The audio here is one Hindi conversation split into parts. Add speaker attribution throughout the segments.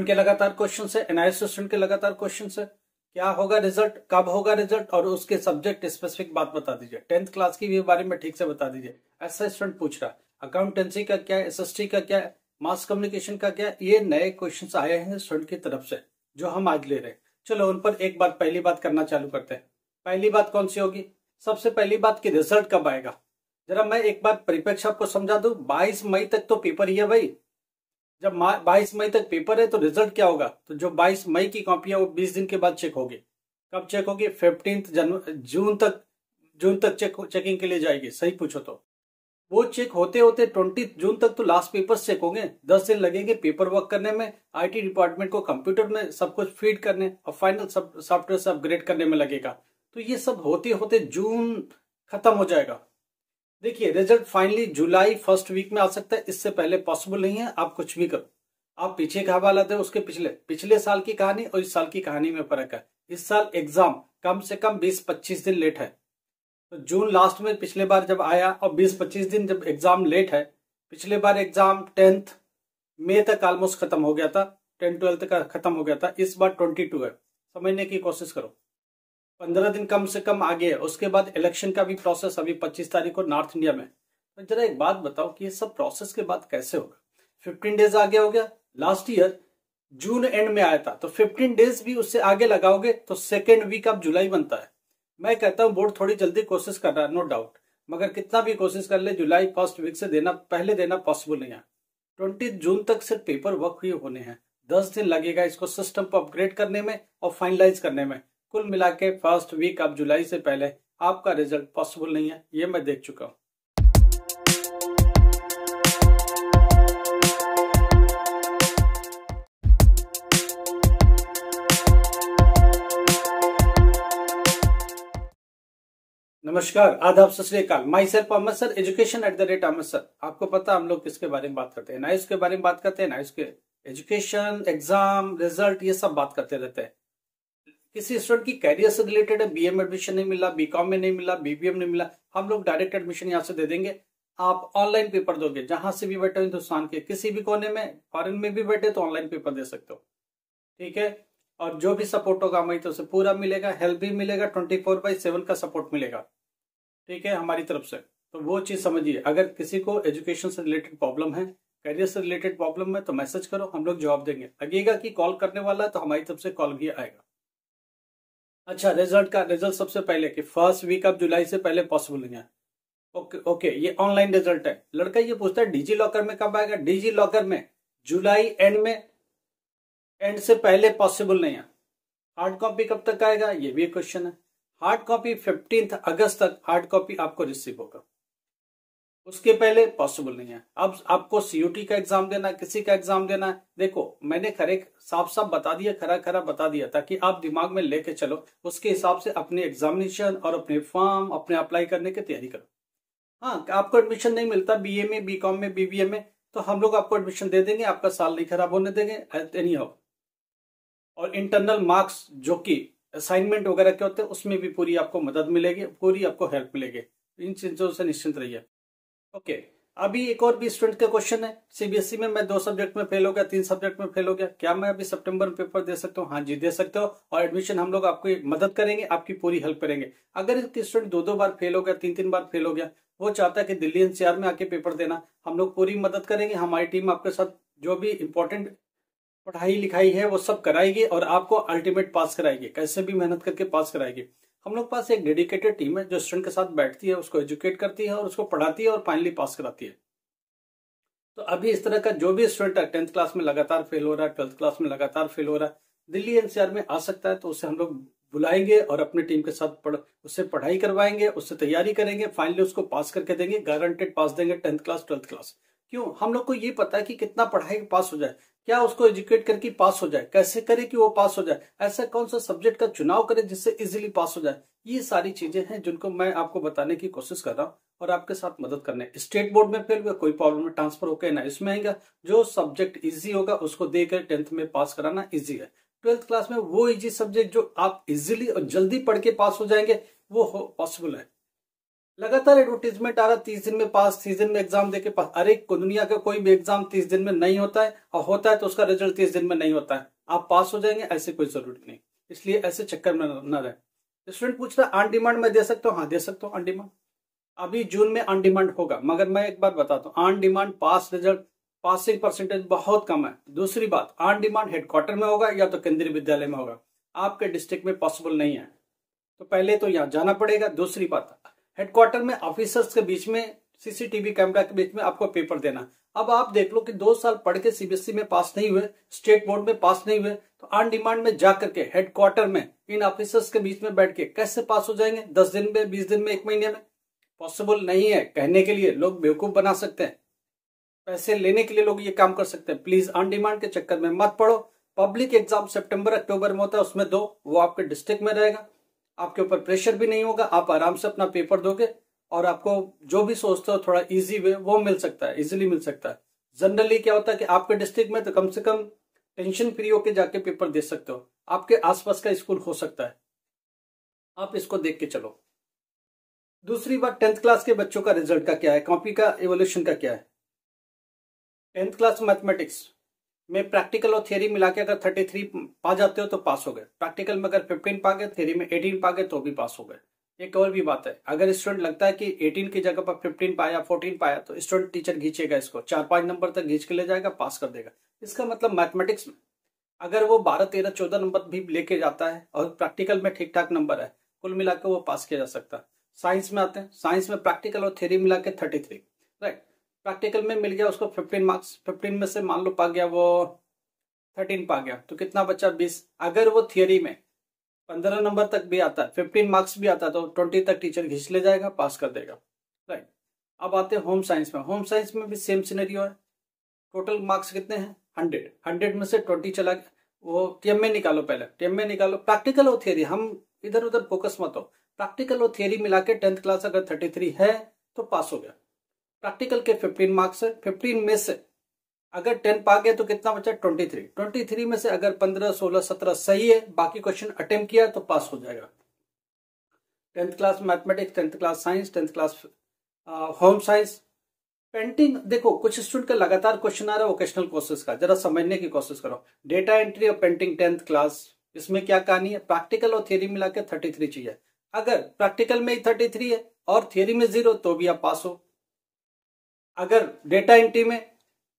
Speaker 1: स्टूडेंट के लगातार क्वेश्चन है, एनआईएस स्टूडेंट के लगातार क्वेश्चन है। क्या होगा रिजल्ट, कब होगा रिजल्ट, और उसके सब्जेक्ट स्पेसिफिक बात बता दीजिए। 10th क्लास की भी बारे में ठीक से बता दीजिए। ऐसा स्टूडेंट पूछ रहा है। अकाउंटेंसी का क्या है, एसएसटी का क्या है, मास कम्युनिकेशन का क्या है, ये नए क्वेश्चन आए हैं स्टूडेंट की तरफ से जो हम आज ले रहे हैं। चलो उन पर एक बात, पहली बात करना चालू करते हैं। पहली बात कौन सी होगी? सबसे पहली बात की रिजल्ट कब आएगा। जरा मैं एक बार परिप्रेक्ष्य आपको समझा दूं। 22 मई तक तो पेपर ही है भाई। जब 22 मई तक पेपर है तो रिजल्ट क्या होगा? तो जो 22 मई की कॉपी है वो 20 दिन के बाद चेक होगी। कब चेक होगी? 15 जून तक चेकिंग के लिए जाएगी। सही पूछो तो वो चेक होते होते 20 जून तक तो लास्ट पेपर चेक होंगे। 10 दिन लगेंगे पेपर वर्क करने में, आईटी डिपार्टमेंट को कंप्यूटर में सब कुछ फीड करने और फाइनल सॉफ्टवेयर से अपग्रेड करने में लगेगा। तो ये सब होते होते जून खत्म हो जाएगा। देखिए रिजल्ट फाइनली जुलाई फर्स्ट वीक में आ सकता है, इससे पहले पॉसिबल नहीं है। आप कुछ भी करो, आप पीछे का हवाला दे उसके पिछले साल की कहानी और इस साल की कहानी में फर्क है। इस साल एग्जाम कम से कम 20-25 दिन लेट है। तो जून लास्ट में पिछले बार जब आया और 20-25 दिन जब एग्जाम लेट है। पिछले बार एग्जाम 10th मई तक ऑलमोस्ट खत्म हो गया था, 10-12 का खत्म हो गया था। इस बार 22 है। समझने की कोशिश करो, 15 दिन कम से कम आगे है। उसके बाद इलेक्शन का भी प्रोसेस अभी 25 तारीख को नॉर्थ इंडिया में। तो जरा एक बात बताओ कि ये सब प्रोसेस के बाद कैसे होगा? 15 डेज आगे हो गया। लास्ट ईयर जून एंड में आया था, तो 15 डेज भी उससे आगे लगाओगे तो सेकेंड वीक ऑफ जुलाई बनता है। मैं कहता हूं बोर्ड थोड़ी जल्दी कोशिश कर रहा है, नो डाउट, मगर कितना भी कोशिश कर ले जुलाई फर्स्ट वीक से देना, पहले देना पॉसिबल नहीं है। 20 जून तक सिर्फ पेपर वर्क ही होने हैं। 10 दिन लगेगा इसको सिस्टम को अपग्रेड करने में और फाइनलाइज करने में। कुल मिला के फर्स्ट वीक ऑफ जुलाई से पहले आपका रिजल्ट पॉसिबल नहीं है, ये मैं देख चुका हूं। नमस्कार, आदाब, सत श्री अकाल। माई सेल्फ अहमद सर, education@अहमद सर। आपको पता हम लोग किसके बारे में बात करते हैं? एनआईएस के बारे में बात करते हैं। एनआईएस के एजुकेशन, एग्जाम, रिजल्ट, ये सब बात करते रहते हैं। किसी स्टूडेंट की कैरियर से रिलेटेड है, बीए में एडमिशन नहीं मिला, बीकॉम में नहीं मिला, बीबीएम नहीं मिला, हम लोग डायरेक्ट एडमिशन यहाँ से दे देंगे। आप ऑनलाइन पेपर दोगे, जहां से भी बैठे हिंदुस्तान के किसी भी कोने में, फॉरेन में भी बैठे तो ऑनलाइन पेपर दे सकते हो। ठीक है, और जो भी सपोर्ट होगा हमारी तरफ से पूरा मिलेगा, हेल्प भी मिलेगा, 24/7 का सपोर्ट मिलेगा। ठीक है, हमारी तरफ से। तो वो चीज समझिए, अगर किसी को एजुकेशन से रिलेटेड प्रॉब्लम है, करियर से रिलेटेड प्रॉब्लम है तो मैसेज करो, हम लोग जवाब देंगे। लगेगा कि कॉल करने वाला है तो हमारी तरफ से कॉल भी आएगा। अच्छा, रिजल्ट सबसे पहले कि फर्स्ट वीक ऑफ जुलाई से पहले पॉसिबल नहीं है। ओके, ये ऑनलाइन रिजल्ट है। लड़का ये पूछता है डिजी लॉकर में कब आएगा? डिजी लॉकर में जुलाई एंड से पहले पॉसिबल नहीं है। हार्ड कॉपी कब तक आएगा, ये भी एक क्वेश्चन है। हार्ड कॉपी 15 अगस्त तक हार्ड कॉपी आपको रिसीव होगा, उसके पहले पॉसिबल नहीं है। अब आपको सीयूटी का एग्जाम देना, किसी का एग्जाम देना है, देखो मैंने खरे साफ साफ बता दिया, खरा बता दिया ताकि आप दिमाग में लेके चलो, उसके हिसाब से अपने एग्जामिनेशन और अपने फॉर्म अपने अप्लाई करने की तैयारी करो। हाँ, आपको एडमिशन नहीं मिलता बीए में, बीकॉम में, बीबीए में, तो हम लोग आपको एडमिशन दे देंगे, आपका साल नहीं खराब होने देंगे एनी हाउ। और इंटरनल मार्क्स जो कि असाइनमेंट वगैरह के होते हैं उसमें भी पूरी आपको मदद मिलेगी, पूरी आपको हेल्प मिलेगी। इन चीजों से निश्चिंत रहिए। ओके, अभी एक और भी स्टूडेंट का क्वेश्चन है। सीबीएसई में मैं 2 सब्जेक्ट में फेल हो गया, 3 सब्जेक्ट में फेल हो गया, क्या मैं अभी सितंबर में पेपर दे सकता हूँ? हाँ जी, दे सकते हो। और एडमिशन हम लोग आपकी मदद करेंगे, आपकी पूरी हेल्प करेंगे। अगर स्टूडेंट 2 बार फेल हो गया, 3 बार फेल हो गया, वो चाहता है कि दिल्ली एनसीआर में आके पेपर देना, हम लोग पूरी मदद करेंगे। हमारी टीम आपके साथ जो भी इंपॉर्टेंट पढ़ाई लिखाई है वो सब कराएगी और आपको अल्टीमेट पास कराएगी, कैसे भी मेहनत करके पास कराएगी। हम लोग पास एक डेडिकेटेड टीम है जो स्टूडेंट के साथ बैठती है, उसको एजुकेट करती है और उसको पढ़ाती है और फाइनली पास कराती है। तो अभी इस तरह का जो भी स्टूडेंट है 10th क्लास में लगातार फेल हो रहा है, 12th क्लास में लगातार फेल हो रहा है, दिल्ली एनसीआर में आ सकता है, तो उसे हम लोग बुलाएंगे और अपनी टीम के साथ उससे पढ़ाई करवाएंगे, उससे तैयारी करेंगे, फाइनली उसको पास करके देंगे, गारंटेड पास देंगे 10th क्लास 12th क्लास। क्यों? हम लोग को ये पता है कि कितना पढ़ाई पास हो जाए, क्या उसको एजुकेट करके पास हो जाए, कैसे करे कि वो पास हो जाए, ऐसा कौन सा सब्जेक्ट का चुनाव करे जिससे इजीली पास हो जाए। ये सारी चीजें हैं जिनको मैं आपको बताने की कोशिश कर रहा हूँ और आपके साथ मदद करने। स्टेट बोर्ड में फेल हुआ कोई प्रॉब्लम नहीं, ट्रांसफर होकर ना इसमें आएगा। जो सब्जेक्ट इजी होगा उसको देकर 10th में पास कराना इजी है। 12th क्लास में वो इजी सब्जेक्ट जो आप इजीली और जल्दी पढ़ के पास हो जाएंगे वो पॉसिबल है। लगातार एडवर्टीजमेंट आ रहा 30 दिन में पास, 30 दिन में एग्जाम देके पास। अरे दुनिया का कोई भी एग्जाम 30 दिन में नहीं होता है, और होता है तो उसका रिजल्ट 30 दिन में नहीं होता है। आप पास हो जाएंगे ऐसे कोई जरूरी नहीं, इसलिए ऐसे चक्कर में न रहे। स्टूडेंट पूछ रहा ऑन डिमांड में दे सकता हूँ? हाँ दे सकता हूँ ऑन डिमांड। अभी जून में ऑन डिमांड होगा, मगर मैं एक बात बताता हूँ, on demand pass result passing percentage बहुत कम है। दूसरी बात, ऑन डिमांड हेडक्वार्टर में होगा या तो केंद्रीय विद्यालय में होगा, आपके डिस्ट्रिक्ट में पॉसिबल नहीं है, तो पहले तो यहाँ जाना पड़ेगा। दूसरी बात, हेडक्वार्टर में ऑफिसर्स के बीच में, सीसीटीवी कैमरा के बीच में आपको पेपर देना। अब आप देख लो कि 2 साल पढ़ के सीबीएसई में पास नहीं हुए, स्टेट बोर्ड में पास नहीं हुए, तो ऑन डिमांड में जाकर के हेडक्वार्टर में इन ऑफिसर्स के बीच में बैठ के कैसे पास हो जाएंगे? 10 दिन में, 20 दिन में, 1 महीने में? पॉसिबल नहीं है। कहने के लिए लोग बेवकूफ बना सकते हैं, पैसे लेने के लिए लोग ये काम कर सकते हैं। प्लीज ऑन डिमांड के चक्कर में मत पड़ो। पब्लिक एग्जाम सितंबर अक्टूबर में होता है, उसमें दो, वो आपके डिस्ट्रिक्ट में रहेगा, आपके ऊपर प्रेशर भी नहीं होगा, आप आराम से अपना पेपर दोगे और आपको जो भी सोचते हो थोड़ा इजी वे वो मिल सकता है, इजीली मिल सकता है। जनरली क्या होता है कि आपके डिस्ट्रिक्ट में तो कम से कम टेंशन फ्री होके जाके पेपर दे सकते हो, आपके आसपास का स्कूल हो सकता है, आप इसको देख के चलो। दूसरी बात, 10th क्लास के बच्चों का रिजल्ट का क्या है, कॉपी का एवोल्यूशन का क्या है? 10th क्लास मैथमेटिक्स में प्रैक्टिकल और थियरी मिला के अगर 33 पा जाते हो तो पास हो गए। प्रैक्टिकल में अगर 15 पा गए, थियरी में 18 पा गए तो भी पास हो गए। एक और भी बात है, अगर स्टूडेंट लगता है कि 18 की जगह पर 15 पाया, 14 पाया, तो स्टूडेंट टीचर खींचेगा इसको, 4-5 नंबर तक खींच के ले जाएगा, पास कर देगा। इसका मतलब मैथमेटिक्स में अगर वो 12, 13, 14 नंबर भी लेके जाता है और प्रैक्टिकल में ठीक ठाक नंबर है, कुल मिलाकर वो पास किया जा सकता है। साइंस में आते हैं, साइंस में प्रैक्टिकल और थियरी मिला के 33, राइट। प्रैक्टिकल में मिल गया उसको 15 मार्क्स, 15 में से मान लो पा गया वो 13 पा गया, तो कितना बचा? 20। अगर वो थियरी में 15 नंबर तक भी आता है, 15 मार्क्स भी आता है, तो 20 तक टीचर खींच ले जाएगा, पास कर देगा, राइट। अब आते हैं होम साइंस में। होम साइंस में भी सेम सिनेरियो है। टोटल मार्क्स कितने हैं? 100। 100 में से 20 चला गया, वो टीएम में निकालो, पहले टीएम में निकालो। प्रैक्टिकल और थियरी, हम इधर उधर फोकस मत हो। प्रैक्टिकल और थियरी मिला के 10th क्लास अगर 33 है तो पास हो गया। प्रैक्टिकल के 15 मार्क्स है, 15 में से अगर 10 पा गए तो कितना बचा? 23। 23 में से अगर 15, 16, 17 सही है, बाकी क्वेश्चन अटेम्प्ट किया तो पास हो जाएगा। 10th class mathematics, 10th class science, 10th class home science. Painting देखो, कुछ स्टूडेंट का लगातार क्वेश्चन आ रहा है वोकेशनल कोर्सेज का, जरा समझने की कोशिश करो। डेटा एंट्री और पेंटिंग 10th क्लास, इसमें क्या कहानी है? प्रैक्टिकल और थियरी मिला के 33 चाहिए। अगर प्रैक्टिकल में ही 33 है और थियरी में 0 तो भी आप पास हो। अगर डेटा एंट्री में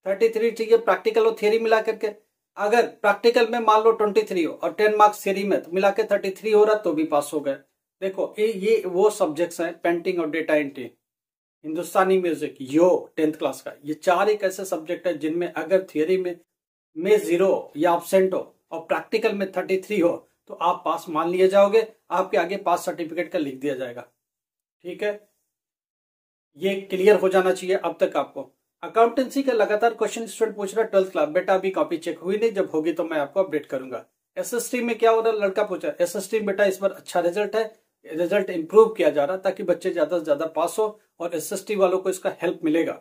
Speaker 1: 33 चाहिए, प्रैक्टिकल और थियरी मिला करके, अगर प्रैक्टिकल में मान लो 23 हो और 10 मार्क्स थियरी में, तो मिला के 33 हो रहा तो भी पास हो गए। देखो ये वो सब्जेक्ट्स हैं, पेंटिंग और डेटा एंट्री, हिंदुस्तानी म्यूजिक, योग 10th क्लास का, ये 4 एक ऐसे सब्जेक्ट है जिनमें अगर थियरी में 0 या एब्सेंट हो और प्रैक्टिकल में 33 हो तो आप पास मान लिए जाओगे, आपके आगे पास सर्टिफिकेट का लिख दिया जाएगा। ठीक है, ये क्लियर हो जाना चाहिए अब तक आपको। अकाउंटेंसी का लगातार क्वेश्चन स्टूडेंट पूछ रहा है 12th क्लास, बेटा अभी कॉपी चेक हुई नहीं, जब होगी तो मैं आपको अपडेट करूंगा। एसएसटी में क्या हो रहा है? लड़का पूछा एसएसटी में बेटा इस बार अच्छा रिजल्ट है, रिजल्ट इंप्रूव किया जा रहा ताकि बच्चे ज्यादा से ज्यादा पास हो, और एसएसटी वालों को इसका हेल्प मिलेगा।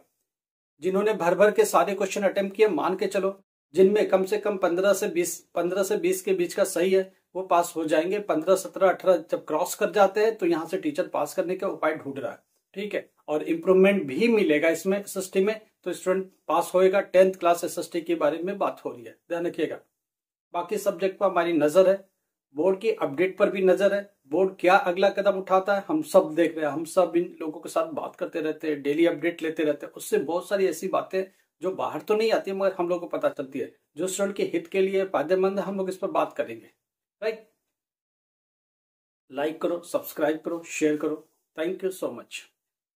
Speaker 1: जिन्होंने भर भर के सारे क्वेश्चन अटेम्प्ट किए, मान के चलो जिनमें कम से कम 15 से 20 के बीच का सही है वो पास हो जाएंगे। 15, 17, 18 जब क्रॉस कर जाते हैं तो यहाँ से टीचर पास करने का उपाय ढूंढ रहा है। ठीक है, और इम्प्रूवमेंट भी मिलेगा इसमें एसएसटी में, तो स्टूडेंट पास होएगा। 10th क्लास एसएसटी के बारे में बात हो रही है, ध्यान रखिएगा। बाकी सब्जेक्ट पर हमारी नजर है, बोर्ड की अपडेट पर भी नजर है। बोर्ड क्या अगला कदम उठाता है हम सब देख रहे हैं, हम सब इन लोगों के साथ बात करते रहते हैं, डेली अपडेट लेते रहते हैं। उससे बहुत सारी ऐसी बातें जो बाहर तो नहीं आती मगर हम लोग को पता चलती है, जो स्टूडेंट के हित के लिए फायदेमंद है, हम लोग इस पर बात करेंगे। राइट, लाइक करो, सब्सक्राइब करो, शेयर करो। Thank you so much.